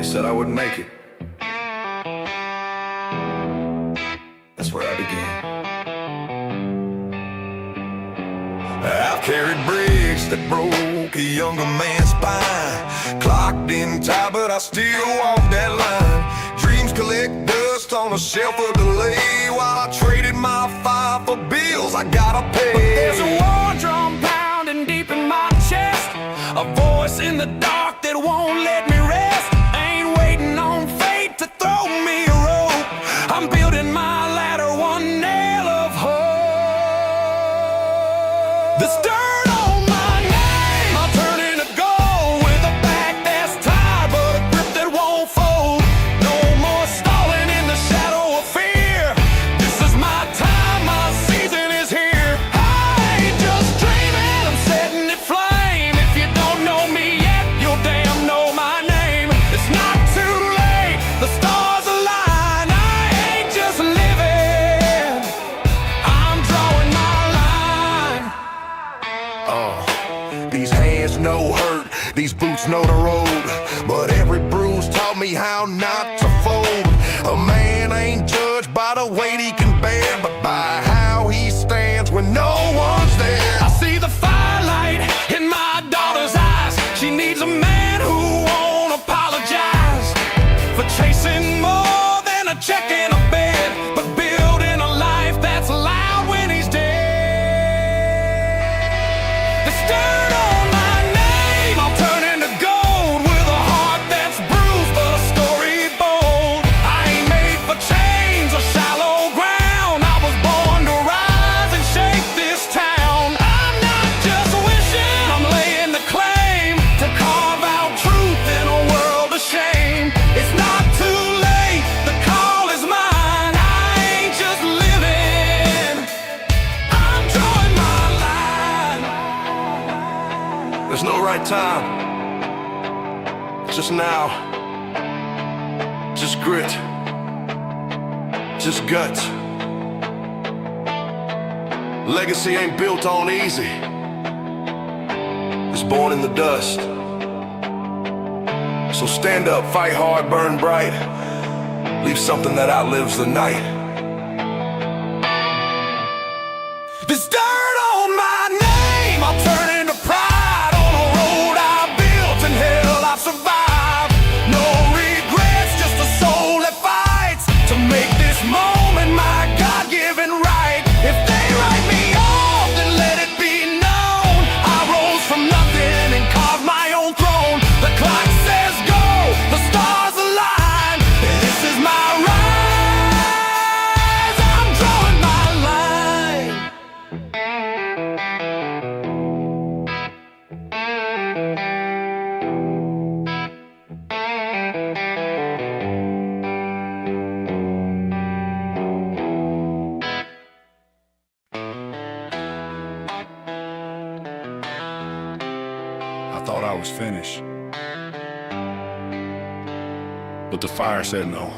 said I wouldn't make it. That's where I began. I've carried bricks that broke a younger man's spine, clocked in time, but I still walk that line. Dreams collect dust on a shelf of delay, while I traded my five for bills I gotta pay. But there's a war drum pounding deep in my chest, a voice in the dark that won't let me rest. Ain't waiting on fate to throw me a rope, I'm building my ladder one nail of hope. This dirt on my name, I'll turn into gold, with a back that's tired but a grip that won't fold. No more stalling in the shadow of fear. This is my time, my season is here. I ain't just dreaming, I'm setting it flame. If you don't know me yet, you'll damn know my name. It's not too late, the stars align. I ain't just living, I'm drawing my line. These hands know hurt, these boots know the road, but every bruise taught me how not to fold. A man ain't judged by the weight he can bear, but by how he stands when no one's there. I see the firelight in my daughter's eyes. She needs a man who won't apologize for chasing more than a check in a bed, but building a life that's loud when he's dead. This dirt on my name, I'll turn into gold, with a heart that's bruised but a story bold. I ain't made for chains or shallow ground, I was born to rise and shake this town. I'm not just wishing, I'm laying the claim to carve out truth in a world of shame. It's not too late, the call is mine. I ain't just living, I'm drawing my line. There's no right time, just now, just grit, just guts. Legacy ain't built on easy, it's born in the dust. So stand up, fight hard, burn bright, leave something that outlives the night. This dirt on my name, I'll turn into pride, on a road I built and hell I've survived. No regrets, just a soul that fights to make this moment my God-given right. If they write me off, then let it be known I rose from nothing and carved my own throne. The clock says go, the stars align, this is my rise, I'm drawing my line. I thought I was finished, but the fire said no.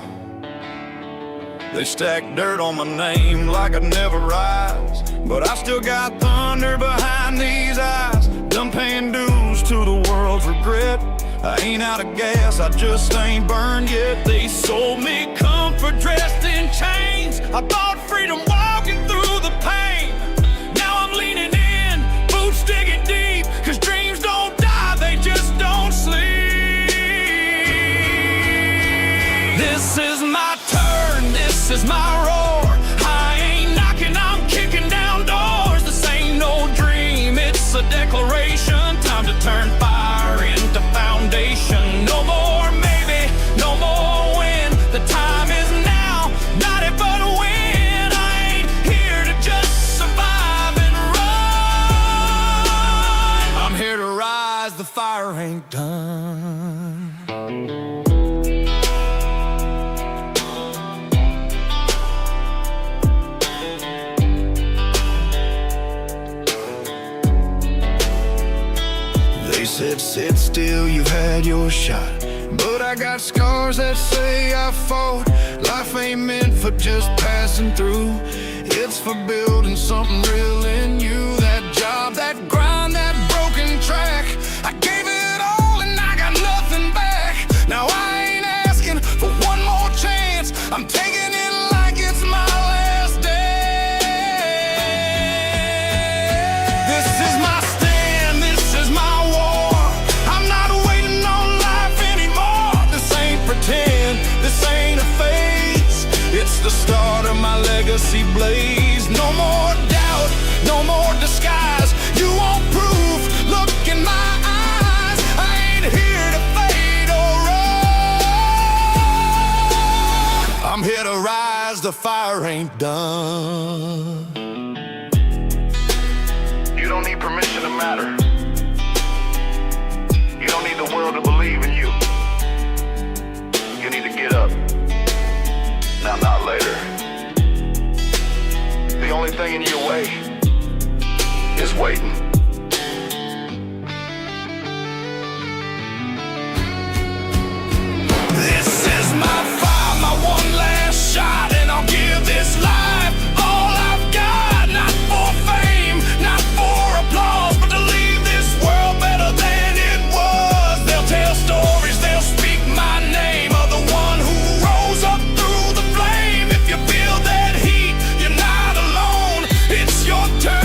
They stacked dirt on my name like I'd never rise, but I still got thunder behind these eyes. Done paying dues to the world's regret. I ain't out of gas, I just ain't burned yet. They sold me comfort dressed in chains. I bought freedom walking through the pain. Now I'm leaning in, boots digging deep, 'cause dreams don't die, they just don't sleep. This is my turn, this is my roar. I ain't knocking, I'm kicking down doors. This ain't no dream, it's a declaration. Time to turn fire into foundation. No more maybe, no more when. The time is now, not if but when. I ain't here to just survive and run. I'm here to rise, the fire ain't done. They said sit still, you've had your shot, but I got scars that say I fought. Life ain't meant for just passing through, it's for building something real in you. That job, that grind, that broken track, I gave it all and I got nothing back. Now I ain't the start of my legacy blaze. No more doubt, no more disguise. You want proof? Look in my eyes. I ain't here to fade or run. I'm here to rise, the fire ain't done. You don't need permission to matter. You don't need the world to believe in you. You need to get up. Now, not later. The only thing in your way is waiting. This is my fire, my one last shot, and I'll give this life all I've got. Not for fame, not for applause, but to leave this world better than it was. They'll tell stories, they'll speak my name of the one who rose up through the flame. If you feel that heat, you're not alone. It's your turn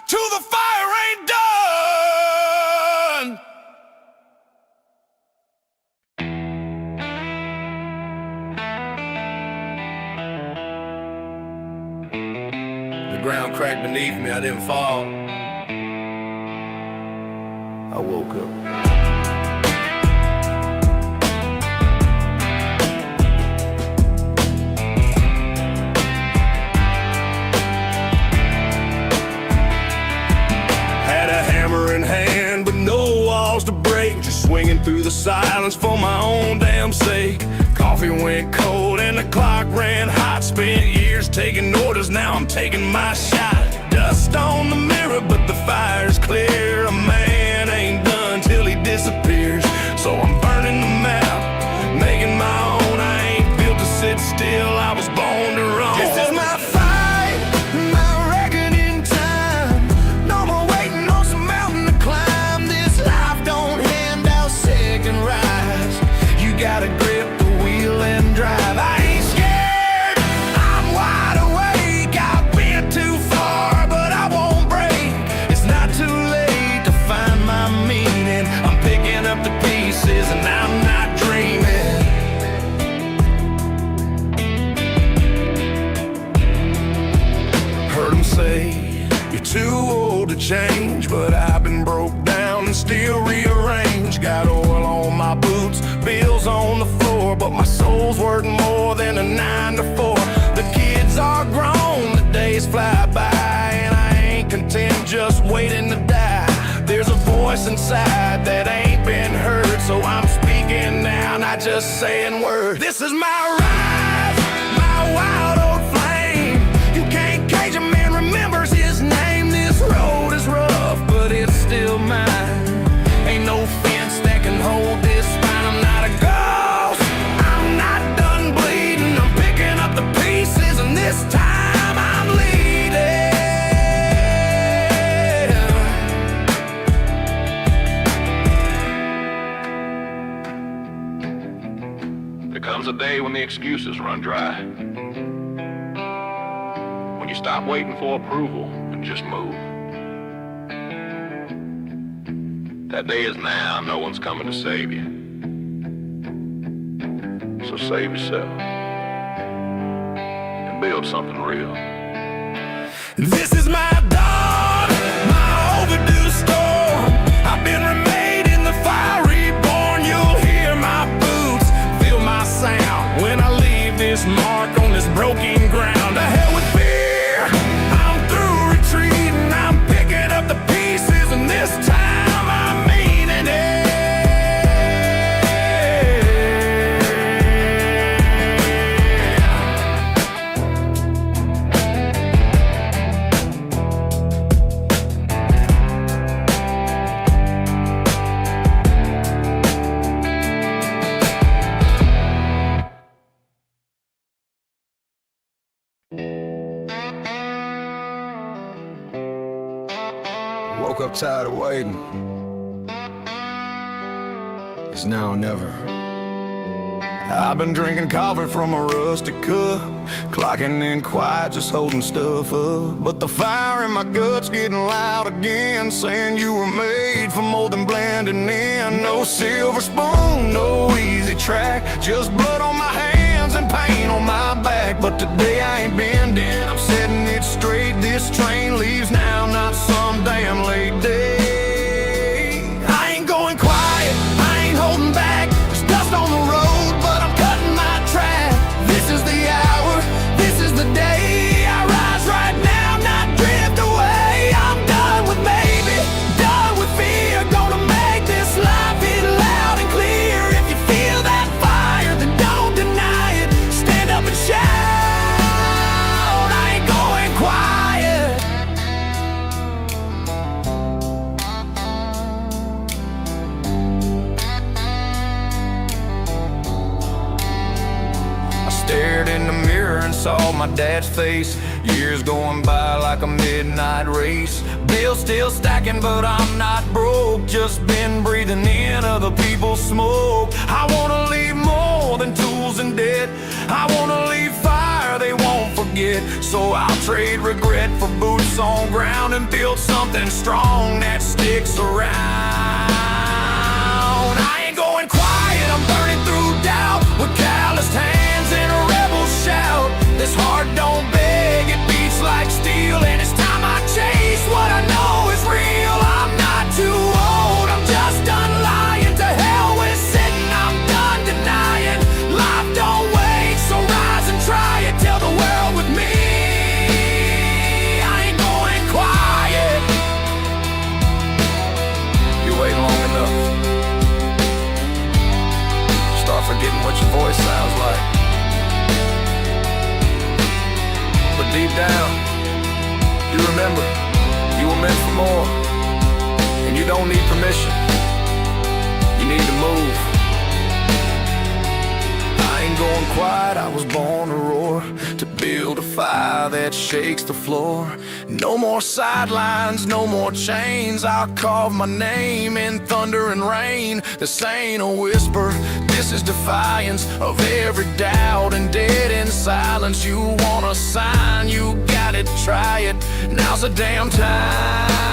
to the fire ain't done. The ground cracked beneath me, I didn't fall. I woke up. Had a hammer in hand, but no walls to break. Just swinging through the silence for my own damn sake. Coffee went cold and the clock ran hot. Spent years taking orders, now I'm taking my shot. Dust on the mirror, but the fire's clear. A man ain't done till he disappears. So I'm burning the map, making my own. I ain't built to sit still, I was born to roam. This is my fight, my record in time. No more waiting on some mountain to climb. This life don't hand out second rides. You gotta grip the wheel and drive. I ain't scared, I'm wide awake. I've been too far, but I won't break. It's not too late to find my meaning. I'm picking up the pieces and I'm not dreaming. Heard 'em say you're too old to change, but I've been broke down and still rearranged. Got oil on my boots, bills on the floor, but my soul's worth more than a 9 to 4. The kids are grown, the days fly by, and I ain't content just waiting to die. There's a voice inside that ain't been heard, so I'm speaking now, not just saying words. This is my rise, my wild old flame. You can't cage a man, remembers his name. This road is rough, but it's still mine. Ain't no fence that can hold this spine. I'm not a ghost, I'm not done bleeding. I'm picking up the pieces, and this time I'm leading. There comes a day when the excuses run dry. When you stop waiting for approval and just move. That day is now, no one's coming to save you. So save yourself and build something real. This is my dawn, my overdue storm. I've been remade in the fire reborn. You'll hear my boots, feel my sound when I leave this mark on this broken ground. To hell with fear, I'm through retreating. I'm picking up the pieces, and this time I'm meaning it. Woke up tired of waiting. It's now or never. I've been drinking coffee from a rusty cup, clocking in quiet, just holding stuff up. But the fire in my gut's getting loud again, saying you were made for more than blending in. No silver spoon, no easy track, just blood on my hands and pain on my back. But today I ain't bending, I'm setting it straight. This train leaves now, not some damn late day. I ain't going quiet, I ain't holding back. There's dust on the road, but I'm cutting my track. This is the hour, this is the day. I rise right now, not drift away. I'm done with maybe, done with fear. Gonna make this life hit loud and clear. If you feel that fire, then don't deny it. Stand up and shout, I ain't going quiet. I stared in the mirror and saw my dad's face. Years going by like a midnight race. Bills still stacking, but I'm not broke. Just been breathing in other people's smoke. I wanna leave more than tools and debt. I wanna leave fire they won't forget. So I'll trade regret for boots on ground and build something strong that sticks around. I ain't going quiet, I'm burning through doubt with calloused hands and a rebel shout. This heart don't beg, it beats like steel, and it's time I chase what I know is real. I'm not too old, I'm just done lying. To hell with sitting, I'm done denying. Life don't wait, so rise and try it. Tell the world with me, I ain't going quiet. You wait long enough, start forgetting what your voice sounds like. But deep down, you remember, you were meant for more. And you don't need permission, you need to move. I ain't going quiet, I was born to roar, to build a fire that shakes the floor. No more sidelines, no more chains. I'll carve my name in thunder and rain. This ain't a whisper, this is defiance of every doubt and dead in silence. You want a sign, you got it, try it. Now's the damn time.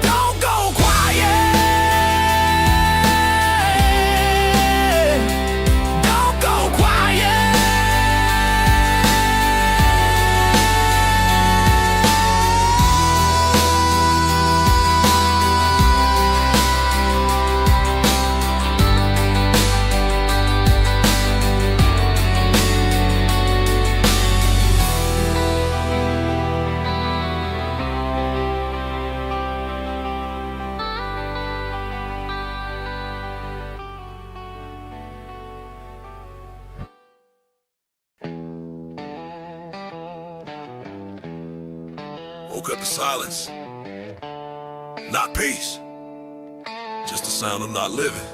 Don't go quiet. Don't go quiet. Woke up to silence, not peace, just the sound of not living.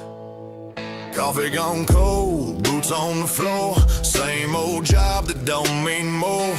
Coffee gone cold, boots on the floor. Same old job that don't mean more.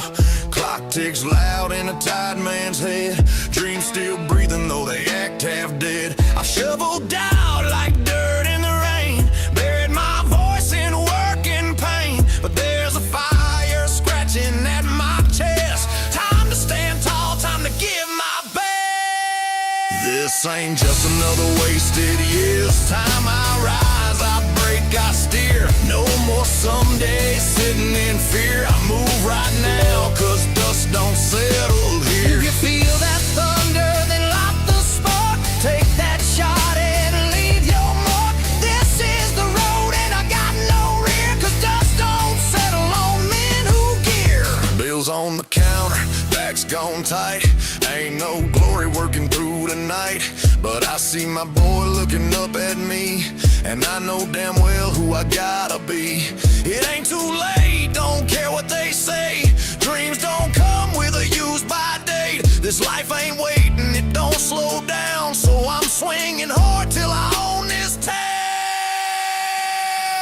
Clock ticks loud in a tired man's head. Dreams still breathing though they act half dead. I shoveled out like dirt in the rain, buried my voice in working pain. But there's a fire scratching at my chest. Time to stand tall, time to give my best. This ain't just another wasted year. It's time I rise, I break, I steer. No more someday sitting in fear. I move right now, cause dust don't settle here. If you feel that thunder, then light the spark. Take that shot and leave your mark. This is the road and I got no rear, cause dust don't settle on men who gear. Bills on the counter, back's gone tight. Ain't no glory working through the night, but I see my boy looking up at me, and I know damn well who I gotta be. It ain't too late, don't care what they say. Dreams don't come with a use-by date. This life ain't waiting, it don't slow down, so I'm swinging hard till I own this town.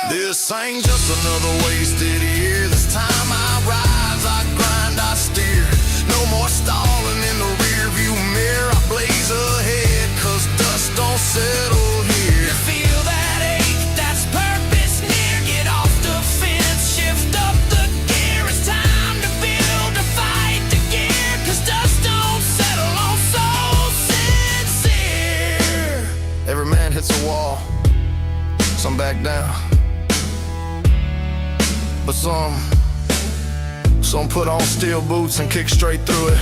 This ain't just another wasted year. This time I rise, I grind, I steer. No more stalling in the rear view mirror. I blaze ahead, cause dust don't settle here. You feel that ache, that's some. So I'm put on steel boots and kick straight through it.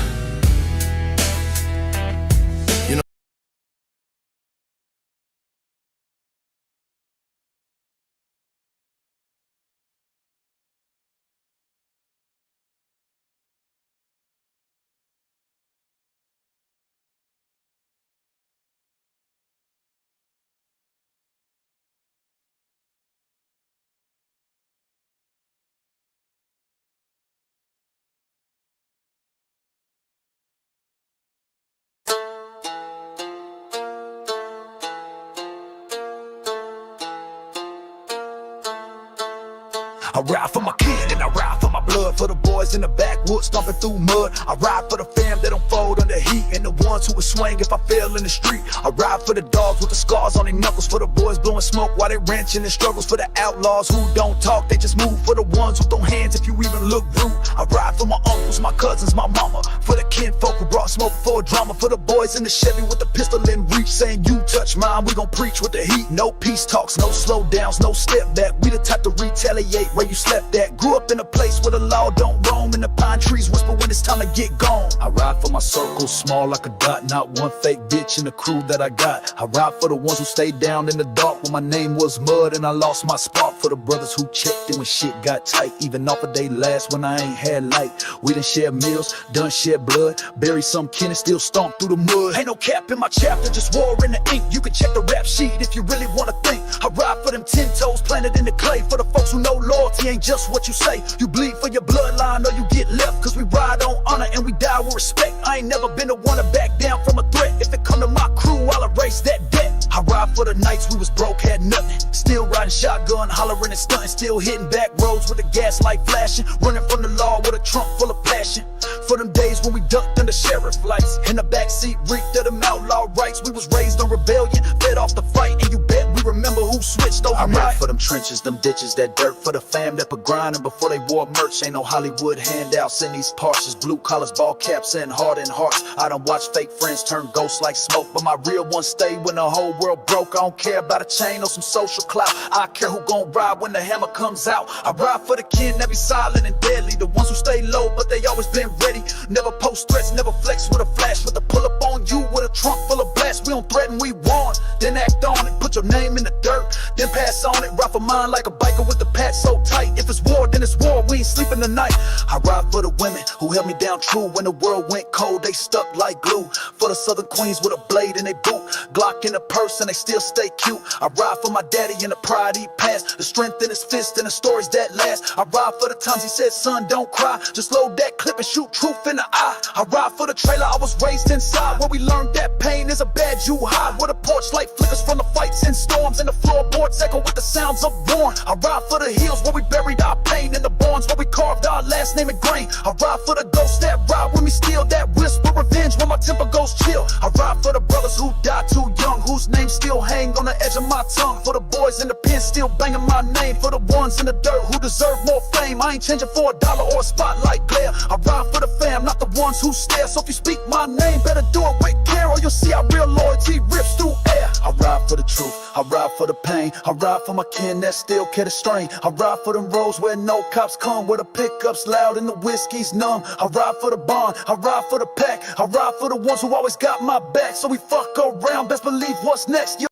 I ride for my kid and I ride for my blood, for the boys in the backwoods stomping through mud. I ride for the fam that don't fold under heat, and the ones who would swing if I fell in the street. I ride for the dogs with the scars on their knuckles, for the boys blowing smoke while they wrenching and struggles, for the outlaws who don't talk, they just move, for the ones who throw hands if you even look rude. I ride for my uncles, my cousins, my mama, for the kinfolk who brought smoke for drama, for the boys in the Chevy with the pistol in reach, saying you touch mine, we gon' preach with the heat. No peace talks, no slow downs, no step back. We the type to retaliate where you slept at. Grew up in a place where the law don't roam, and the pine trees whisper when it's time to get gone. I ride for my circle, small like a dot, not one fake bitch in the crew that I got. I ride for the ones who stayed down in the dark when my name was mud and I lost my spark, for the brothers who checked in when shit got tight, even off a day last when I ain't had light. We done shed meals, done shed blood, buried some kin and still stomped through the mud. Ain't no cap in my chapter, just war in the ink. You can check the rap sheet if you really wanna think. I ride for them 10 toes planted in the clay, for the folks who know loyalty ain't just what you say. You bleed for your bloodline or you get left, cause we ride on honor and we die with respect. I ain't never been the one to back down from a threat. If it come to my crew, I'll erase that debt. I ride for the nights we was broke, had nothing, still riding shotgun, hollering and stunting, still hitting back roads with the gaslight flashing, running from the law with a trunk full of passion. For them days when we ducked under sheriff lights, in the backseat reeked of them outlaw rights. We was raised on rebellion, fed off the fight, and you bet we remember who switched overnight. I ride for them trenches, them ditches, that dirt, for the fam that put grinding before they wore merch. Ain't no Hollywood handouts in these parts, just blue collars, ball caps, and hardened hearts. I done watched fake friends turn ghosts like smoke, but my real ones stay when the whole world broke. I don't care about a chain or some social clout, I care who gon' ride when the hammer comes out. I ride for the kin that be silent and deadly, the ones who stay low but they always been ready. Never post threats, never flex with a flash, with a pull up on you with a trunk full of blasts. We don't threaten, we warn, then act on it. Put your name in the dirt, then pass on it. Ride for mine like a biker with the patch so tight. If it's war, then it's war, we ain't sleeping tonight. I ride for the women who held me down true when the world went cold, they stuck like glue. For the southern queens with a blade in they boot, Glock in the purse and they still stay cute. I ride for my daddy and the pride he passed, the strength in his fist and the stories that last. I ride for the times he said, son, don't cry, just load that clip and shoot truth in the eye. I ride for the trailer I was raised inside, where we learned that pain is a badge you hide, where the porch light flickers from the fights and storms, and the floorboards echo with the sounds of war. I ride for the hills where we buried our pain, and the barns where we carved our last name in grain. I ride for the ghosts that ride with me still, that whisper revenge when my temper goes chill. I ride for the brothers who died too young, whose names still hang on the edge of my tongue, for the boys in the pen still banging my name, for the ones in the dirt who deserve more fame. I ain't changing for $1 or a spotlight glare. I ride for the fam, not the ones who stare. So if you speak my name, better do it with care, or you'll see how real loyalty rips through air. I ride for the truth, I ride for the pain, I ride for my kin that still care to strain. I ride for them roads where no cops come, where the pickups loud and the whiskey's numb. I ride for the bond, I ride for the pack, I ride for the ones who always got my back. So we fuck around, best believe what's next.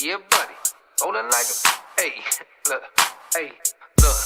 Yeah, buddy, rolling like a, hey, look, hey, look.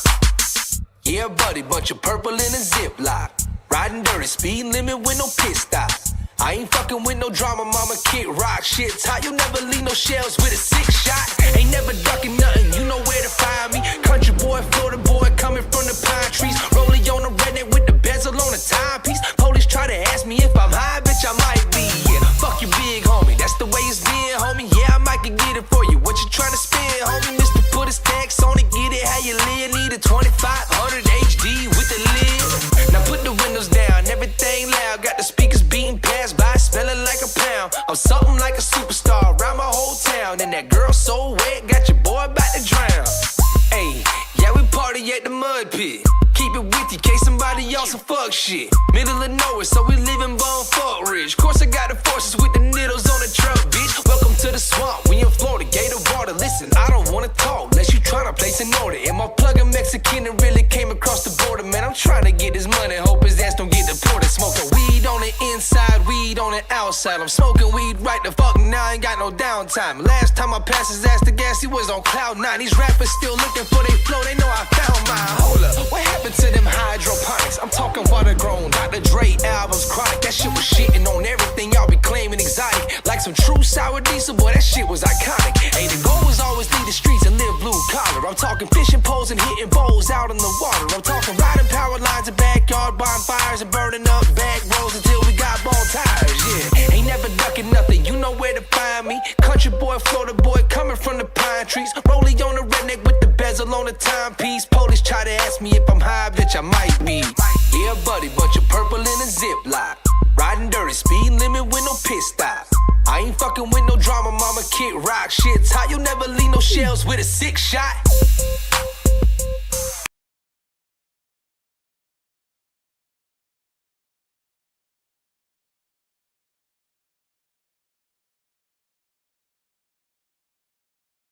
Yeah, buddy, bunch of purple in a ziplock, riding dirty, speed limit with no pit stops. I ain't fucking with no drama, mama, kick rock shit tight. You never leave no shells with a 6-shot. Ain't never ducking nothing, you know where to find me. Country boy, Florida boy, coming from the pine trees. Rolling on the redneck with the bezel on the timepiece. Police try to ask me if I'm high, bitch, I might be. Yeah, fuck your big homie, that's the way it's been, homie. Yeah, I might can get it for you. What you trying to spend, homie? Mr. Put his tax on it, get it how you live. Need a 2500 HD with the lid. Now put the windows down, everything loud. Got the speakers beating past by, smelling like a pound. I'm something like a superstar around my whole town. And that girl so wet, got your boy about to drown. Hey, yeah, we party at the mud pit. Keep it with you, case somebody else will fuck shit. Middle of nowhere, so we live in bone fuck rich. Course I got the forces with the needles on the truck, bitch. Welcome to the swamp, we it's in order. Am I plugging Mexican and really came across the border? Man, I'm trying to get his money, hope his ass don't get deported. Smoking weed on the inside, weed on the outside. I'm smoking weed right the fuck now, I ain't got no downtime. Last time I passed his ass to gas, he was on cloud 9. These rappers still looking for they flow, they know I found mine. Hold up, what happened to them hydroponics? I'm talking water grown, Dr. Dre albums, chronic. That shit was shitting on everything y'all be claiming exotic. Like some true sour diesel, boy, that shit was iconic. Hey, the goal was always leave the streets and live blue collar. I'm talking fishing poles and hitting bowls out in the water. I'm talking riding power lines and backyard bonfires and burning up back roads until we got ball tires. Yeah, ain't never ducking nothing, you know where to find me. Country boy, Florida boy, coming from the pine trees. Rolling on the redneck with the bezel on the timepiece. Police try to ask me if I'm high, bitch, I might be. Yeah, buddy, bunch of purple in a ziplock. Riding dirty, speed limit with no pit stop. I ain't fucking with no drama, mama, kick rock. Shit's hot, you'll never leave no shells with a 6 shot.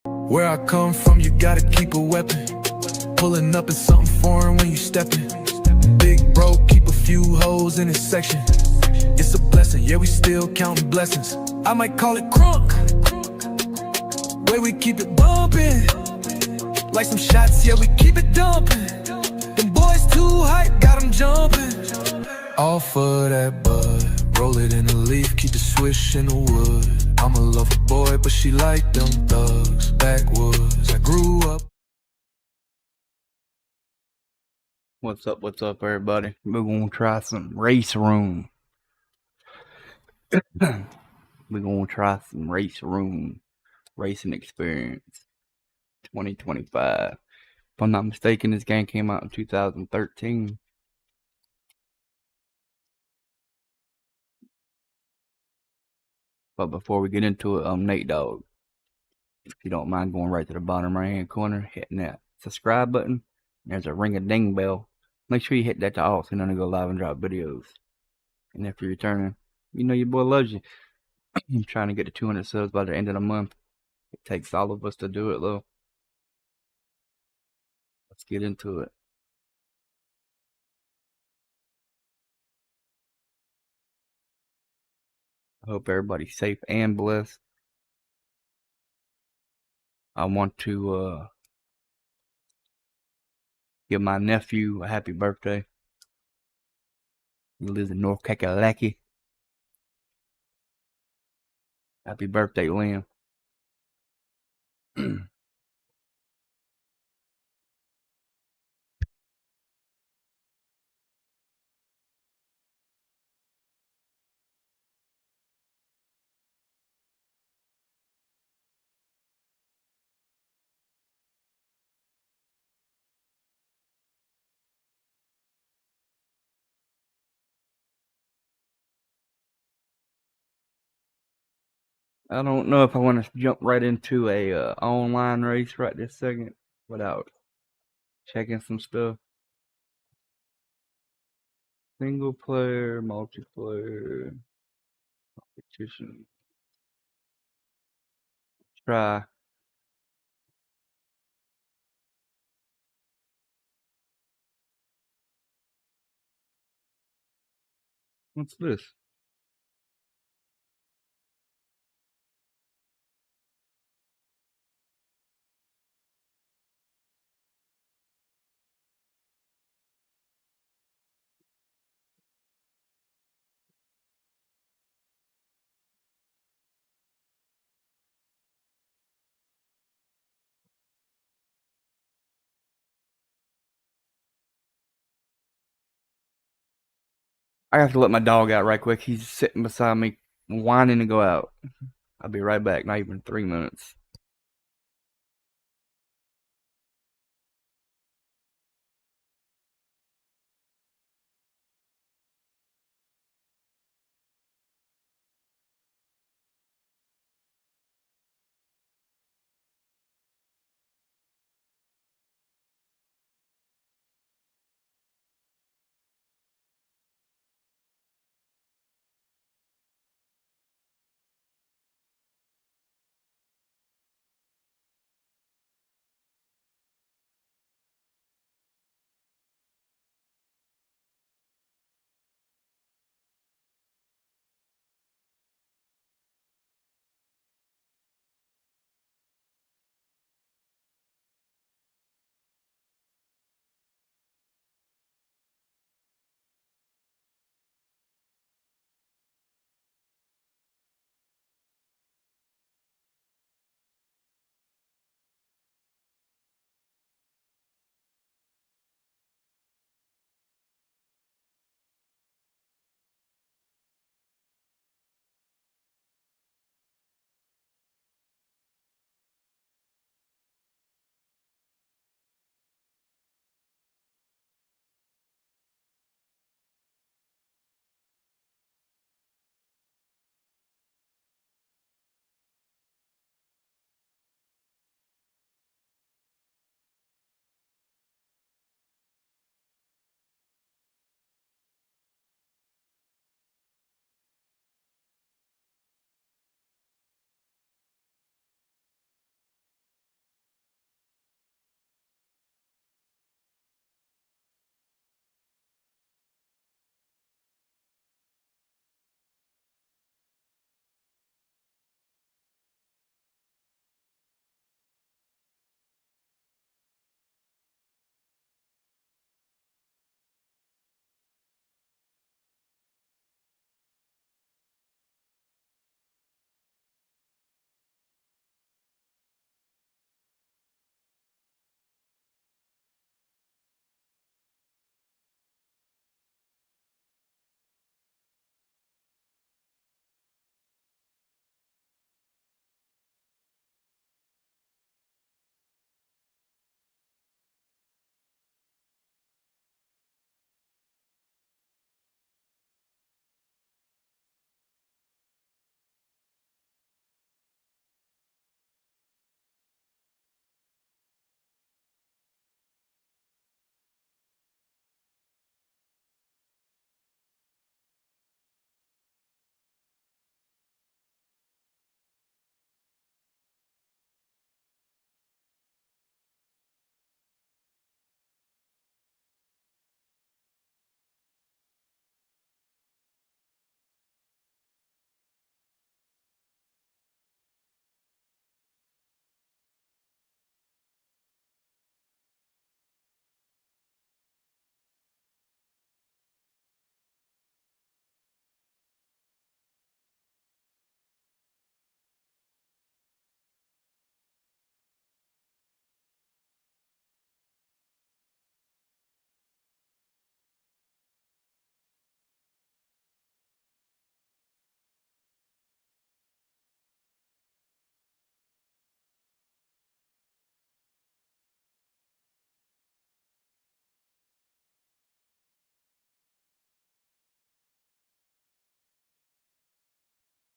Where I come from, you gotta keep a weapon. Pulling up is something foreign when you steppin'. Big bro, keep a few hoes in his section. It's a blessing, yeah, we still counting blessings. I might call it crunk. Way we keep it bumpin'. Like some shots, yeah, we keep it dumpin'. Them boys too hype, got them jumpin'. All for that bud, roll it in a leaf, keep the swish in the wood. I'm a lover boy, but she like them thugs. Backwoods, I grew up. What's up, everybody? We're gonna try some RaceRoom. We're gonna try some RaceRoom racing experience 2025. If I'm not mistaken, this game came out in 2013. But before we get into it, I'm Nate Dog. If you don't mind going right to the bottom right hand corner, hitting that subscribe button. There's a ring-a-ding bell. Make sure you hit that to all so you know to go live and drop videos. And if you're returning, you know your boy loves you. I'm trying to get to 200 subs by the end of the month. It takes all of us to do it, though. Let's get into it. I hope everybody's safe and blessed. I want to give my nephew a happy birthday. He lives in North Kakalaki. Happy birthday, Liam. I don't know if I want to jump right into a online race right this second without checking some stuff. Single player, multiplayer, competition. Try. What's this? I have to let my dog out right quick. He's sitting beside me, whining to go out. I'll be right back. Not even 3 minutes.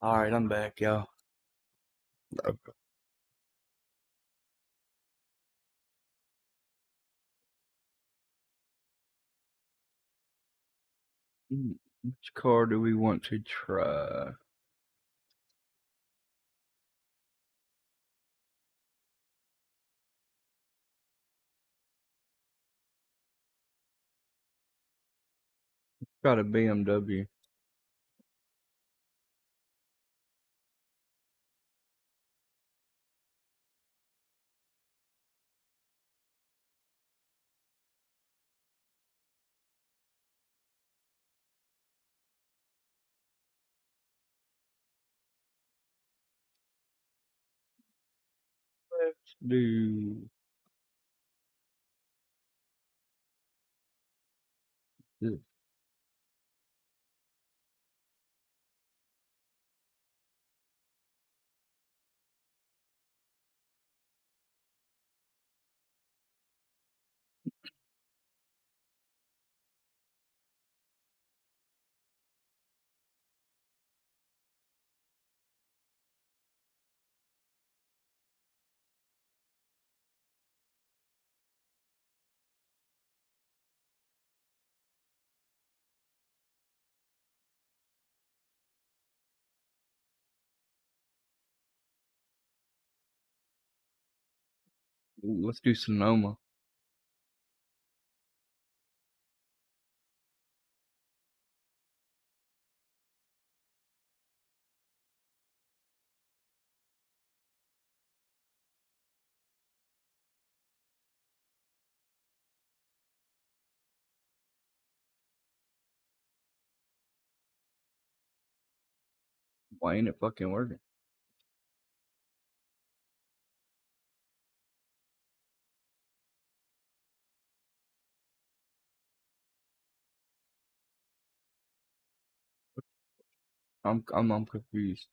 Alright, I'm back, y'all. Which car do we want to try? Got a BMW. Let's do this. Let's do Sonoma. Why ain't it fucking working? I'm confused.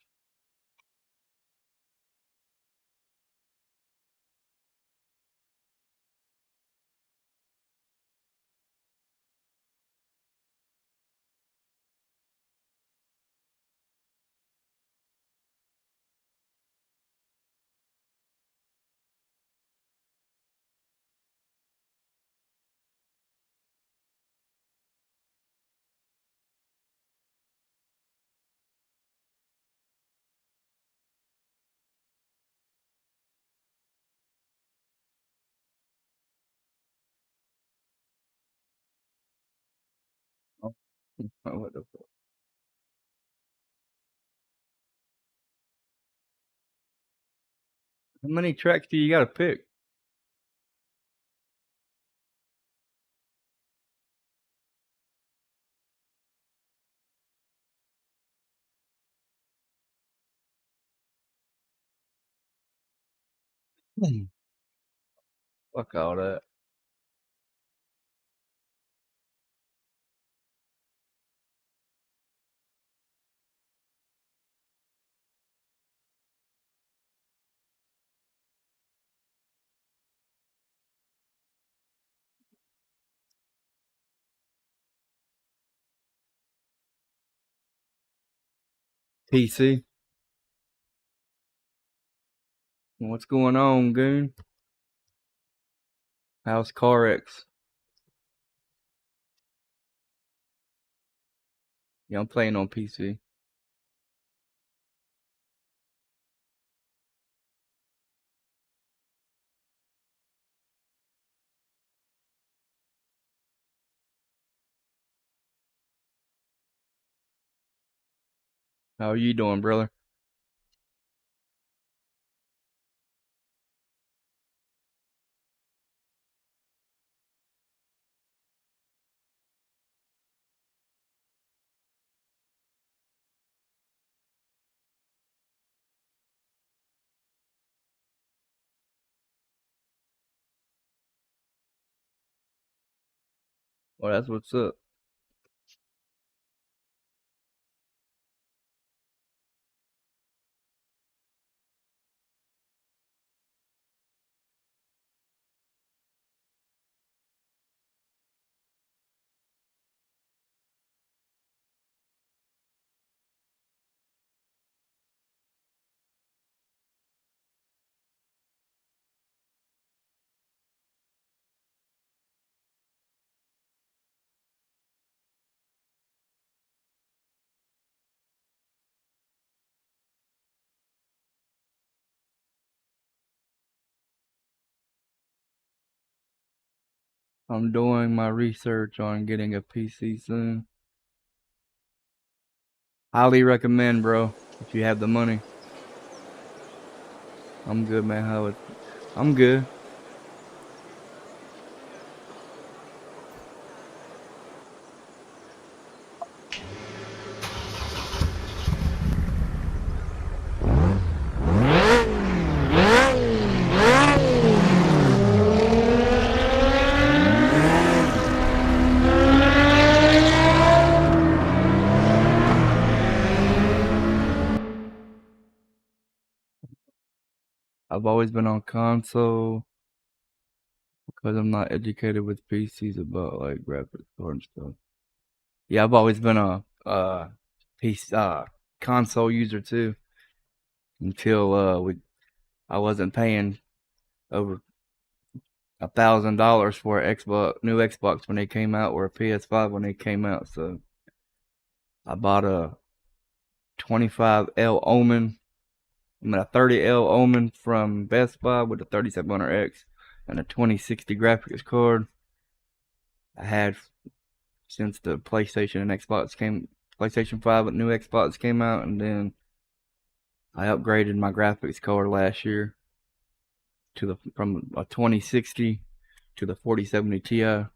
Oh, what the fuck? How many tracks do you gotta pick? Fuck all that. PC. What's going on, goon? How's CarX? Yeah, I'm playing on PC. How are you doing, brother? Well, that's what's up. I'm doing my research on getting a PC soon. Highly recommend, bro, if you have the money. I'm good, man. I'm good. I've always been on console because I'm not educated with PCs about like graphics card and stuff. Yeah, I've always been a PC console user too until I wasn't paying over $1,000 for an new Xbox when they came out, or a PS5 when they came out. So I bought a 25L Omen. A 30L Omen from Best Buy with a 3700X and a 2060 graphics card. I had since the PlayStation 5 new Xbox came out, and then I upgraded my graphics card last year from a 2060 to the 4070 Ti.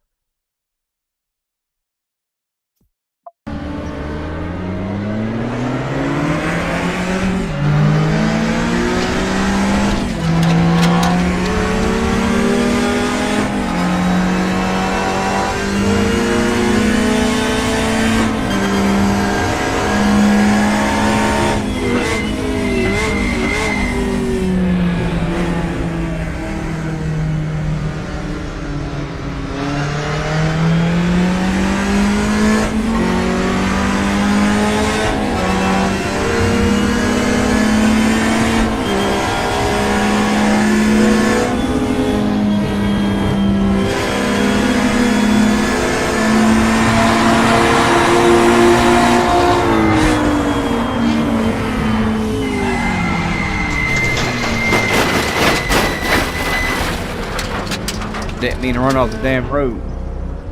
Didn't mean to run off the damn road.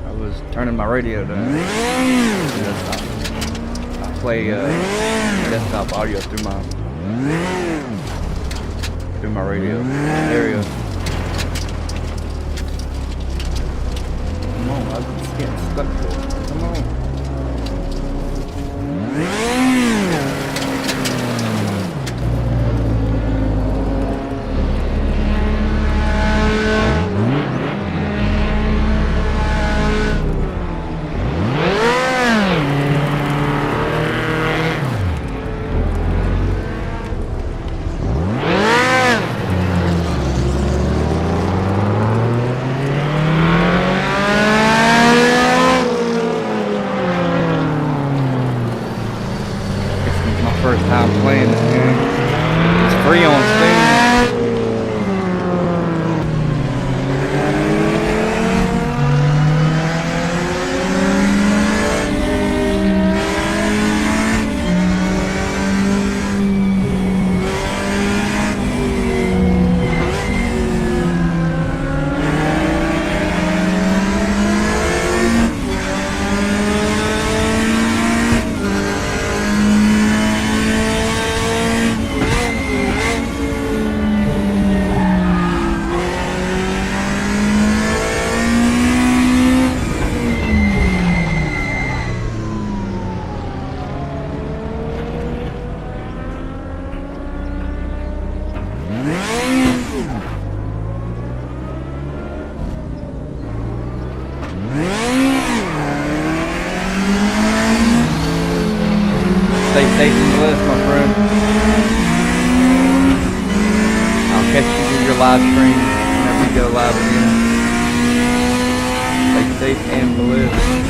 I was turning my radio down. I play desktop audio through my radio stereo. Come on, I was just getting stuck to it. Come on. First time playing this game. It's free on Steam. Stay safe and blessed, my friend. I'll catch you through your live stream whenever we go live again. Stay safe and blessed.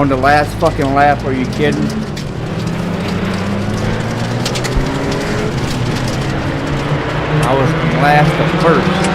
On the last fucking lap, are you kidding? I was from last to first.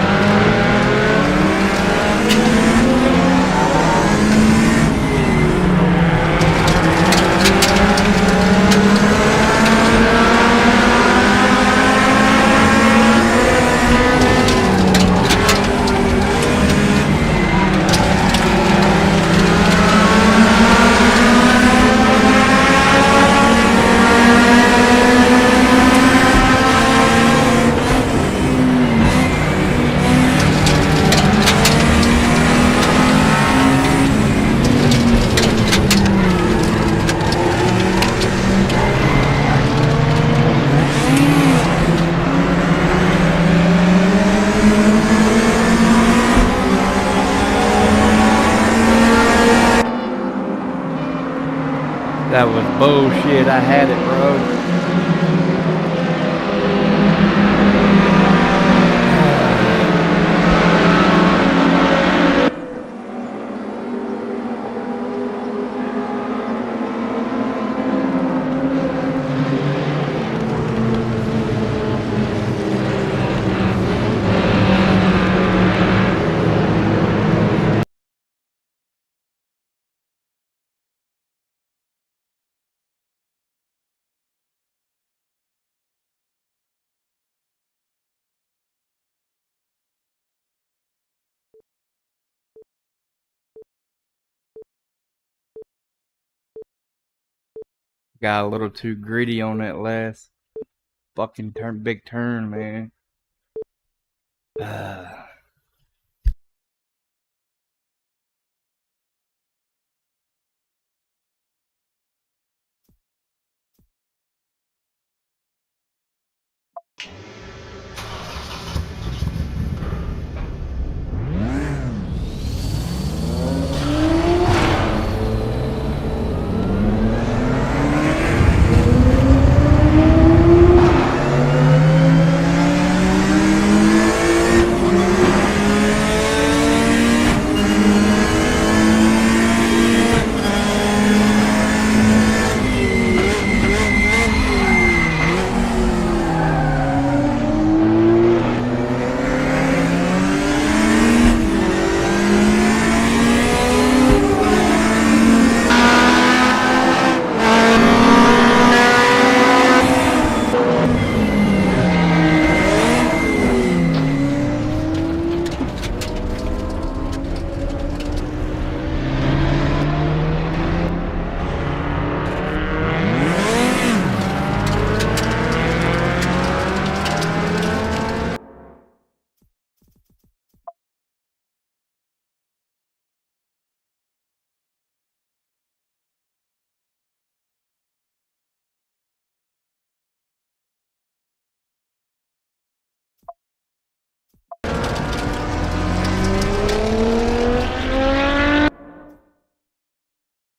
That was bullshit. I had it, bro. Got a little too greedy on that last fucking big turn, man.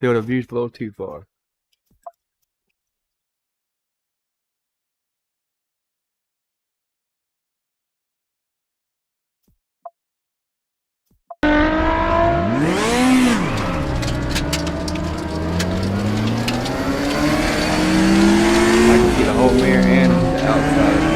Field of view's a little too far. I can see the whole mirror and the outside.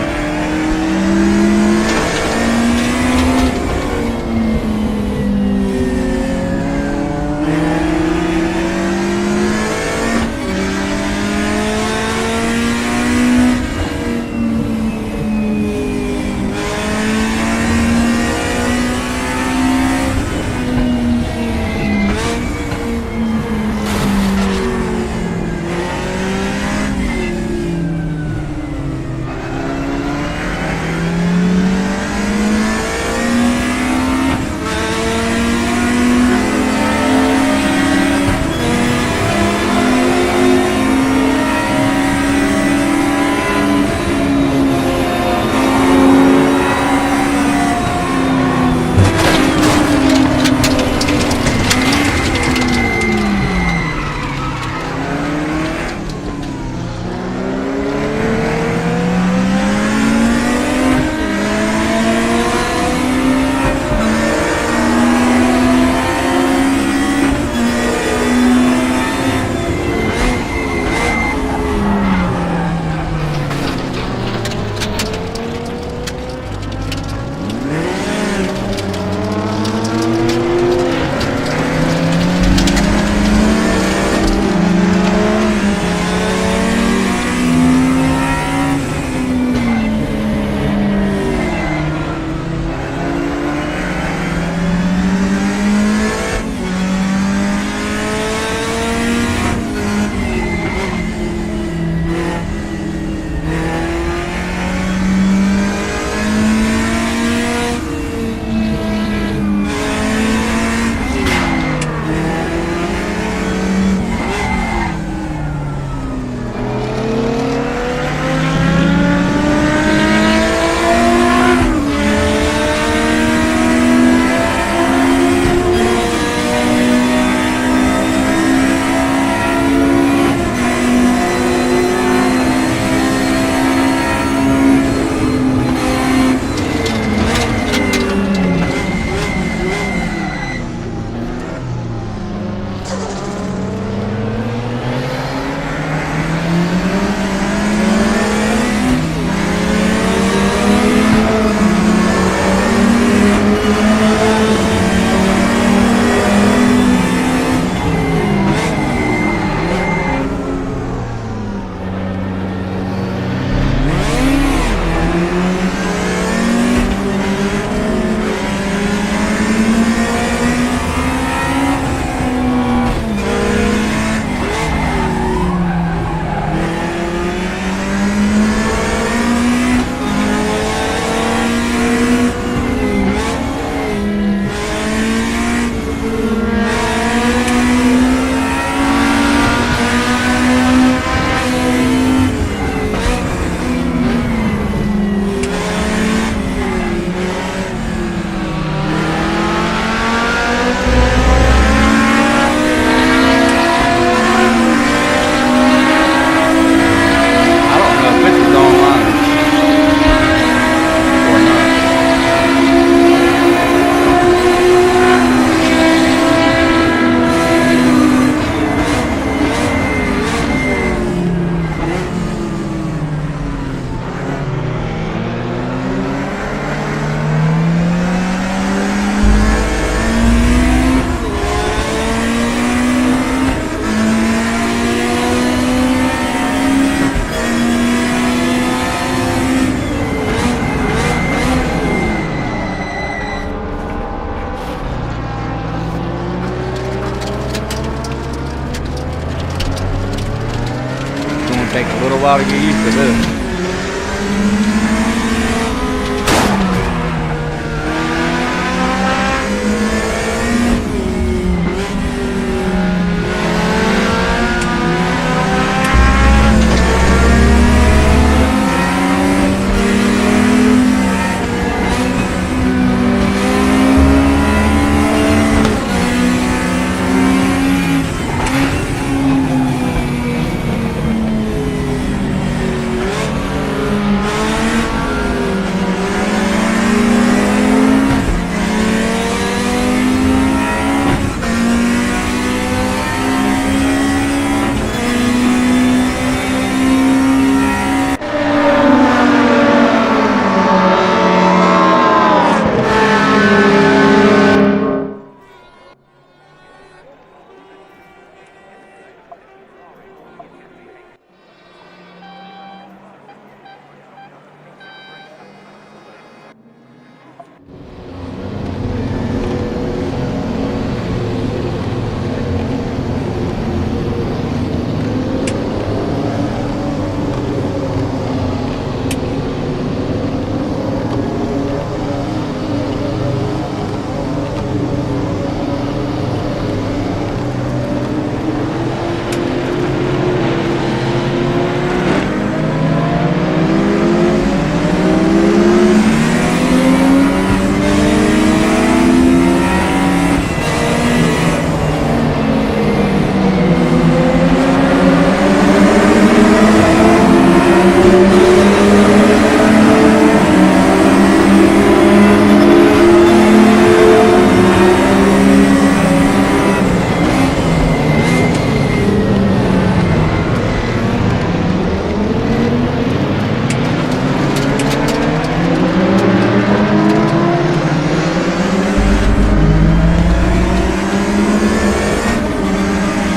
this.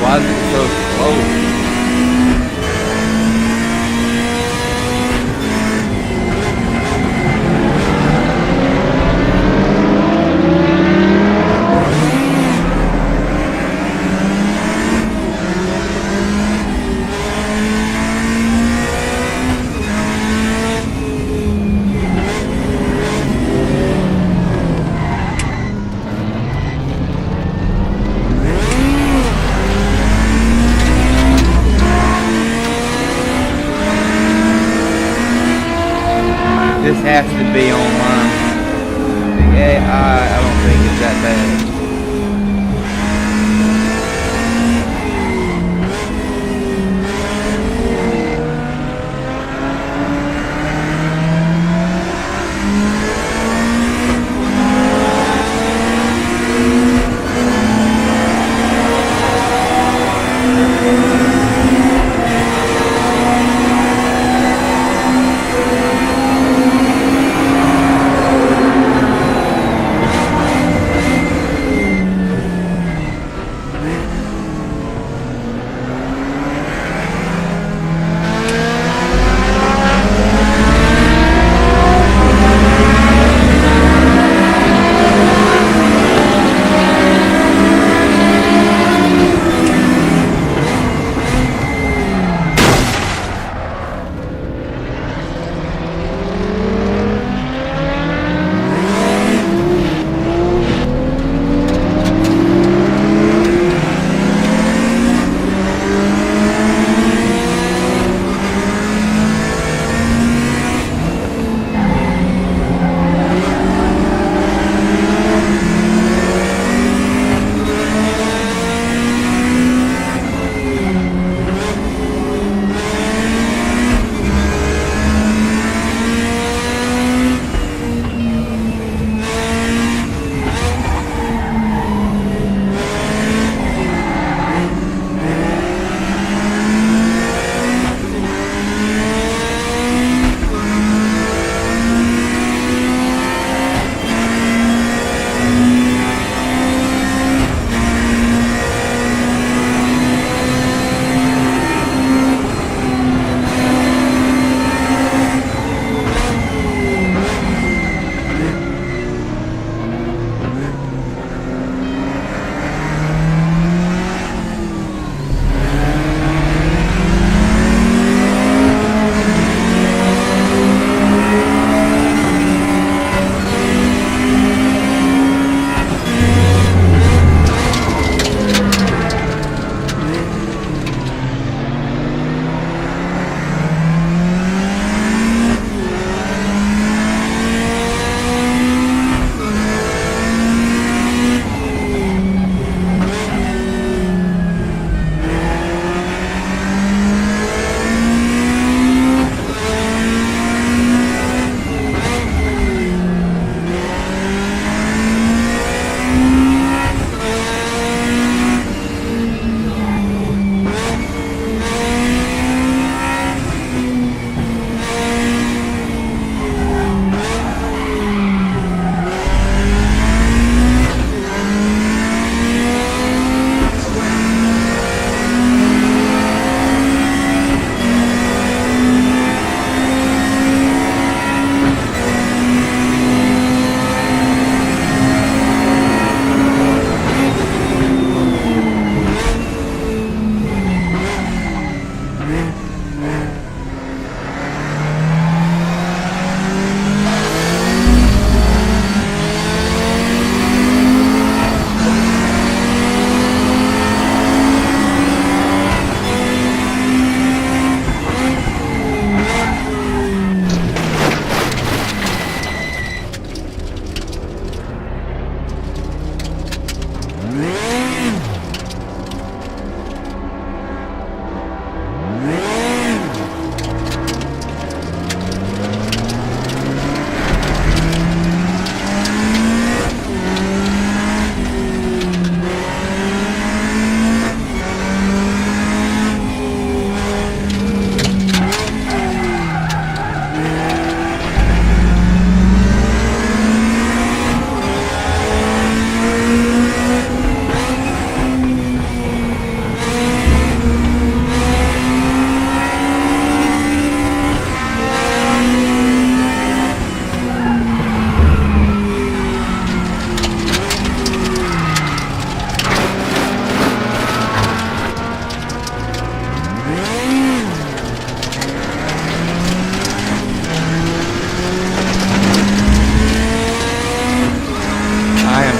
Why is it so slow? This has to be on mine. The AI, I don't think it's that bad.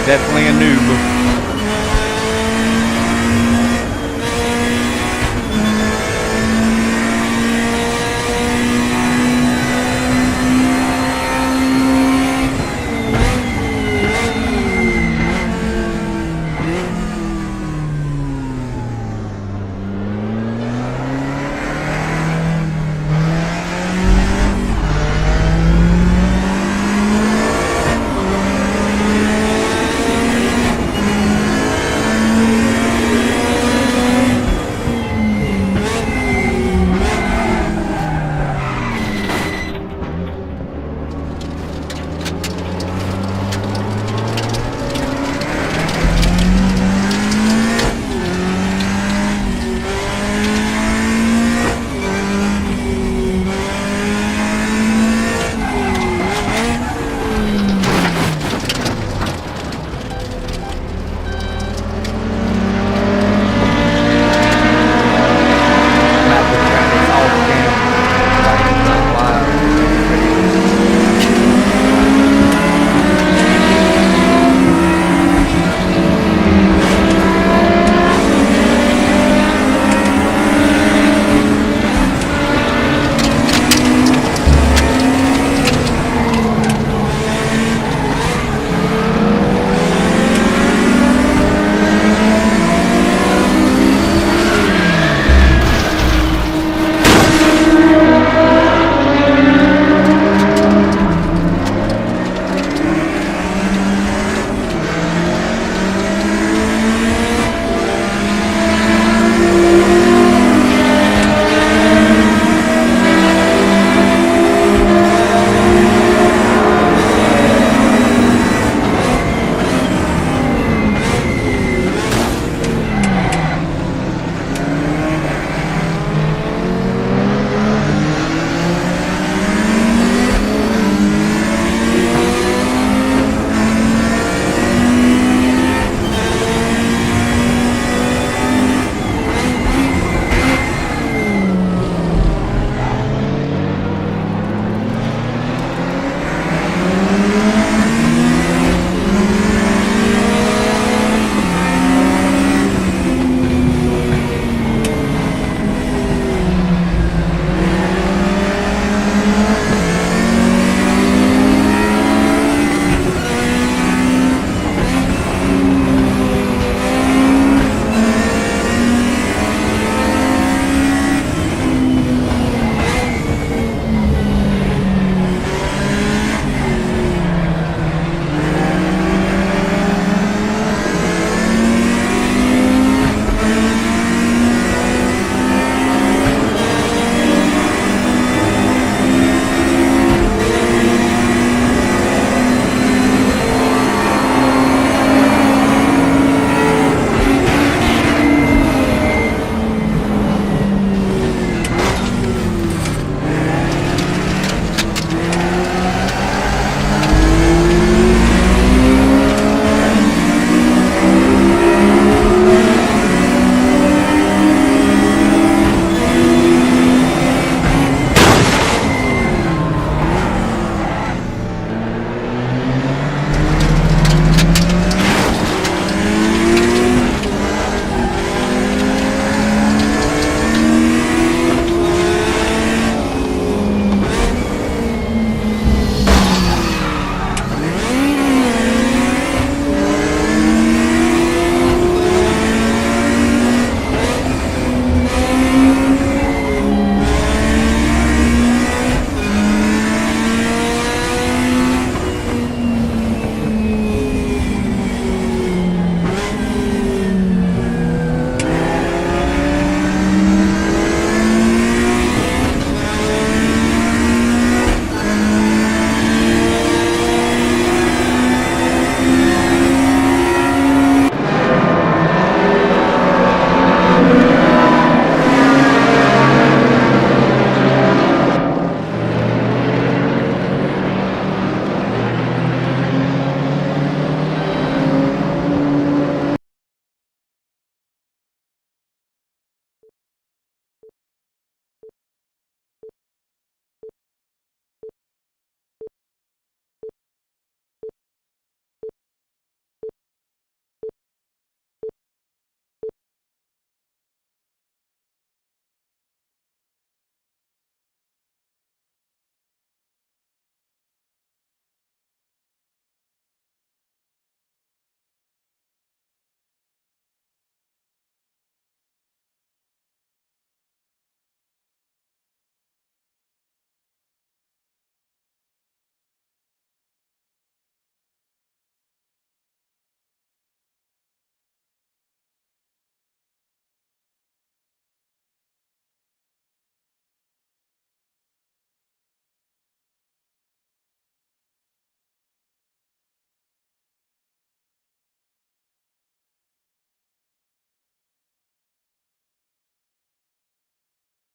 definitely a noob.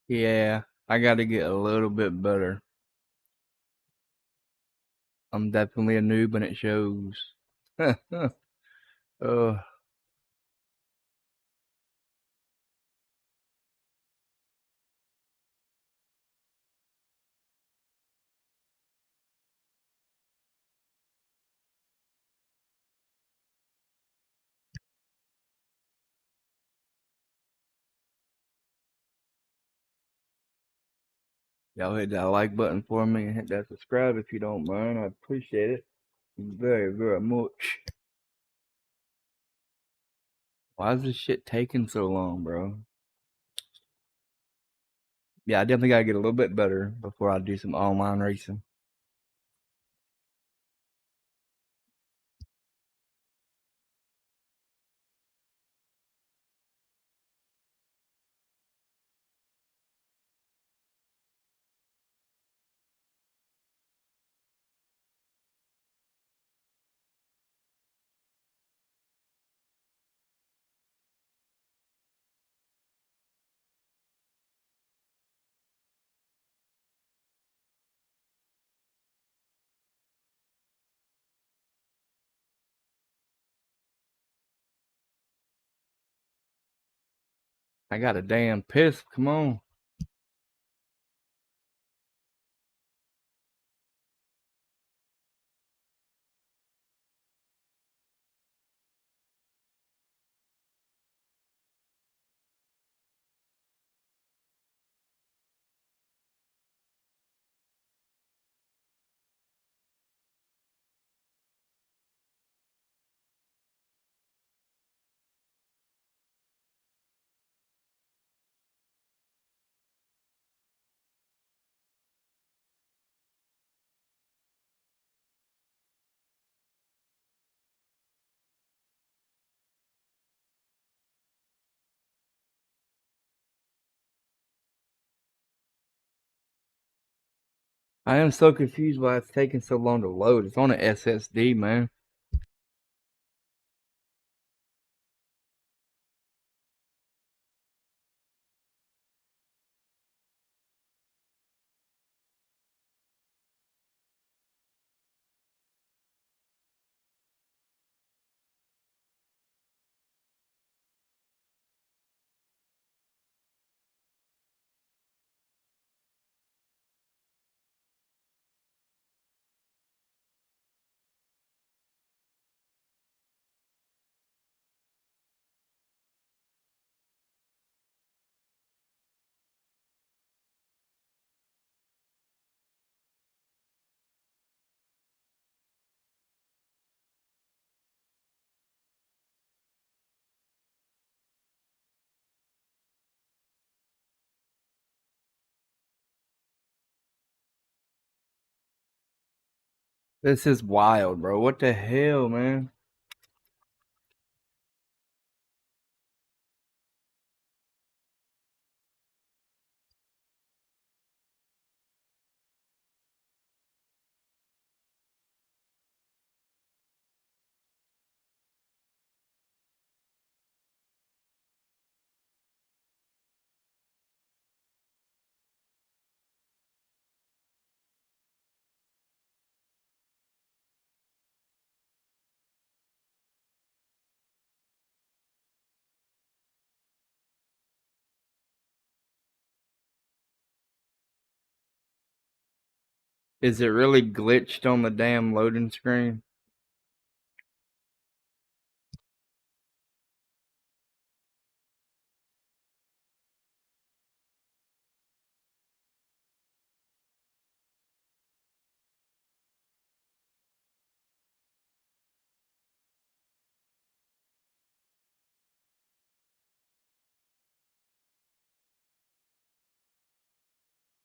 Yeah, I gotta get a little bit better. I'm definitely a noob and it shows. uh, y'all hit that like button for me and hit that subscribe if you don't mind. I appreciate it very, very much. Why is this shit taking so long, bro? Yeah, I definitely gotta get a little bit better before I do some online racing. I got a damn piss. Come on. I am so confused why it's taking so long to load. It's on an SSD, man. This is wild, bro. What the hell, man? Is it really glitched on the damn loading screen?